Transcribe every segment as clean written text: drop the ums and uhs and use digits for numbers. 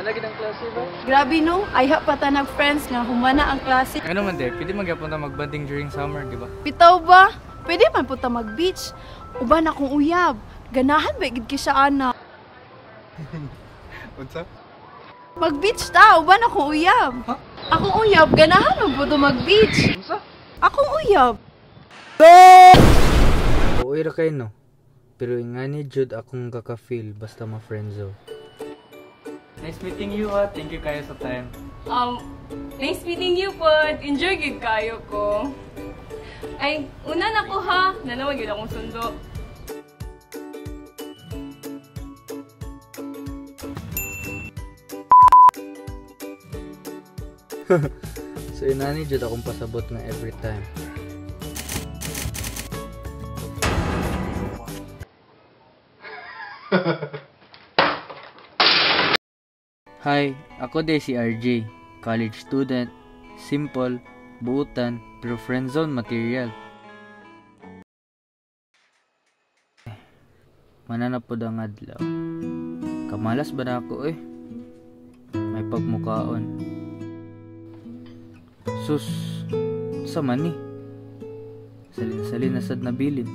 lagi ng klase ba? Grabe no, ayha pa ta nag-friends nga humana ang klase. Ano man de, pwede magyapon ta magbanding during summer, di ba? Bitaw ba? Pwede man punta mag-beach. Uban akong uyab. Ganahan ba gid ki siya ana? Unsa? Mag-beach ta, uban akong uyab. Ha? Akong uyab, ganahan man pud mag-beach. Unsa? Akong uyab. Uy ra kay no. Pero ingani jud akong kaka-feel basta ma-friendzone. Nice meeting you ha. Thank you kayo sa time. Nice meeting you po. Enjoy gid kayo ko. Ay, una na ko ha. Nanawag yun akong sundo. So inani jud akong pasabot nga every time. Hi, ako de si RJ, college student, simple, buutan, pero friendzone material. Manana po ang adlaw. Kamalas ba na ako May pagmukaon. Sus, sa man Salin-salin na sad nabilin.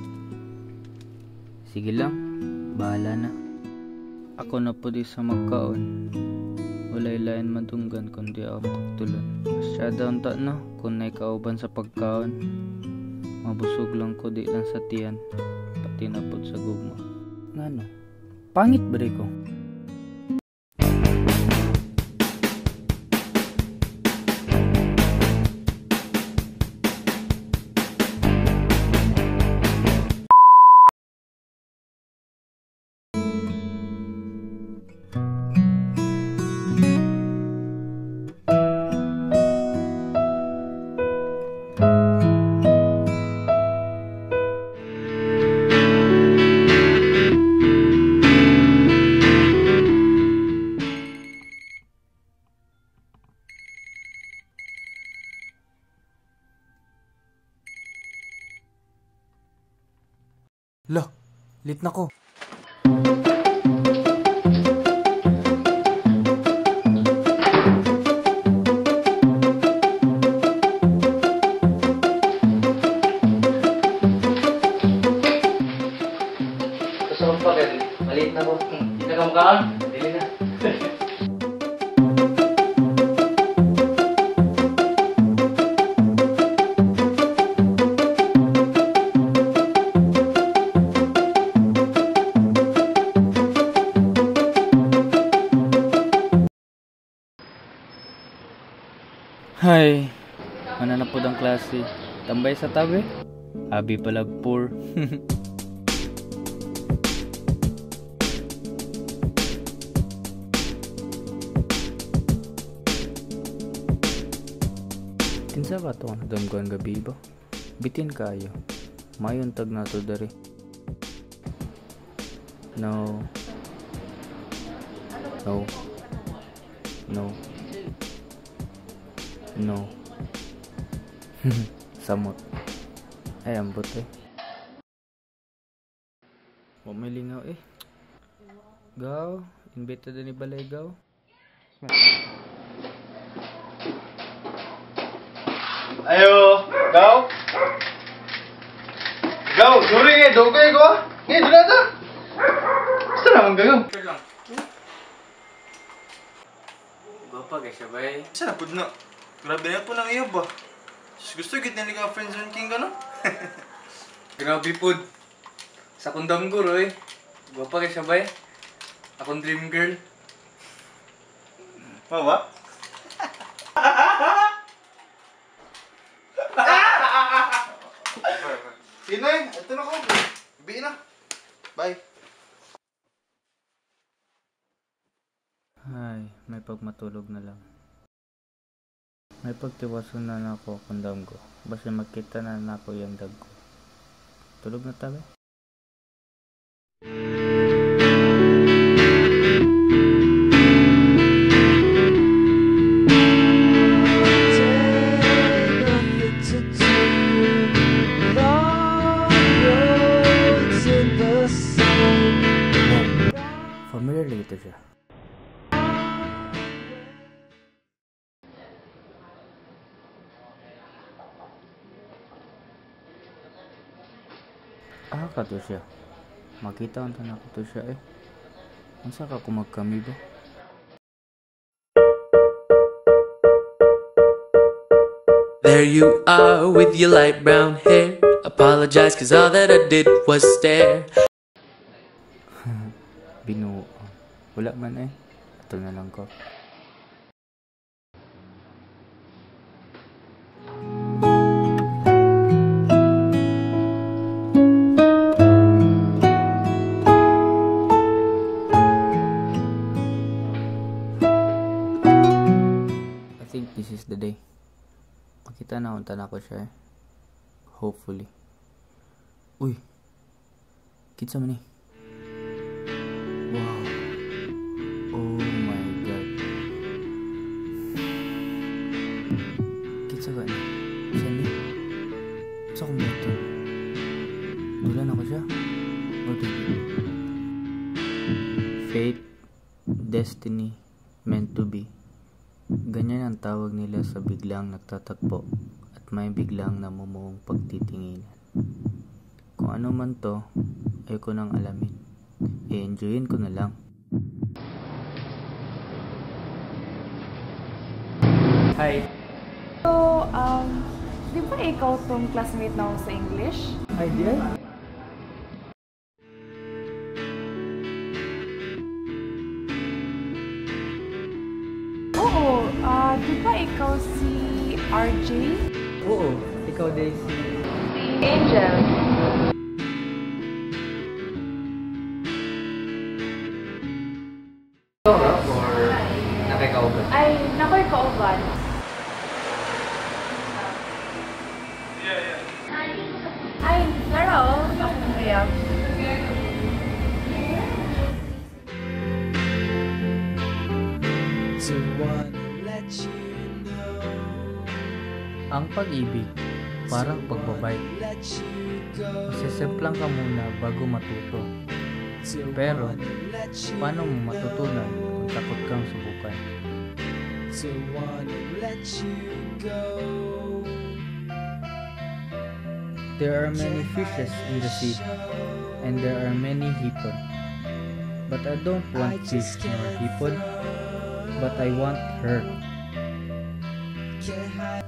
Sige lang, bahala na. Ako na po di sa magkaon. Walay lain madunggan kundi ako magtulon. Masyada unta no, kung naikauban sa pagkaon. Mabusog lang ko di lang sa tiyan, pati na po sa gugma. Ngano? Pangit ba rin ko? Lah, late na ko. Gusto pa ka, maliit na ko. Hindi na kamukhaan? Dili na. Hay, mana na po ang klase. Tambay sa tabi. Abi palagpur. Kinsa ba ito ang damguan gabi ba? Bitin kayo. Mayon tag na to dari. No. No. No. No. Samot. Ay, ambot Mamilingaw Gaw, invita din ni Balay Gaw. Ayo, Gaw. Gaw, sorry dugay ko. Ni dula ta. Saan naman gayo? Bapa guys, sabay. Saan na pud na? Grabe na po nang iyo ba? Gusto gid nila ka friendzone king ka no? Grabe pud. Sa kundam guro Bapa guys, sabay. Akong dream girl. Mawa? Sinoy, ito na ko. Ibi na. Bye. Ay, may pagmatulog na lang. May pagtiwason na nako kundam ko. Basta makita na nako yung dag ko. Tulog na tabi. Familiar lagi ito siya. Kato siya. Makita ang tanak ko to siya eh. Unsa ka kung magkami ba? There you are with your light brown hair. Apologize cause all that I did was stare. Binuo. Wala man eh. Ito na lang ko. I think this is the day. Makita na unta na ko siya eh. Hopefully. Uy. Kitsa man eh. Wow. Oh my god. Kitsa ka na. Saan ni? Sa kong bato? Dulan ako siya. Okay. Fate, destiny, meant to be. Ganyan ang tawag nila sa biglang nagtatakbo at may biglang namumuong pagtitinginan. Kung ano man to, ayoko nang alamin. I-enjoyin ko na lang. Hi. So, di ba ikaw tong classmate na ako sa English? Hi, dear. Oo, di ba ikaw si RJ? Oo, ikaw Daisy. Angel. Ikaw ra or nakikauban? Ay, nakoy kauban. Ay, laro. Ako kaya. To wanna let you know. Ang pag-ibig, parang pagbabay. Let you go. Masisemplang ka muna bago matuto. Pero, paano mo matutunan kung takot kang subukan? To wanna let you go. There are many fishes in the sea, and there are many hipon. But I don't want fish nor hipon, but I want her. Can't hide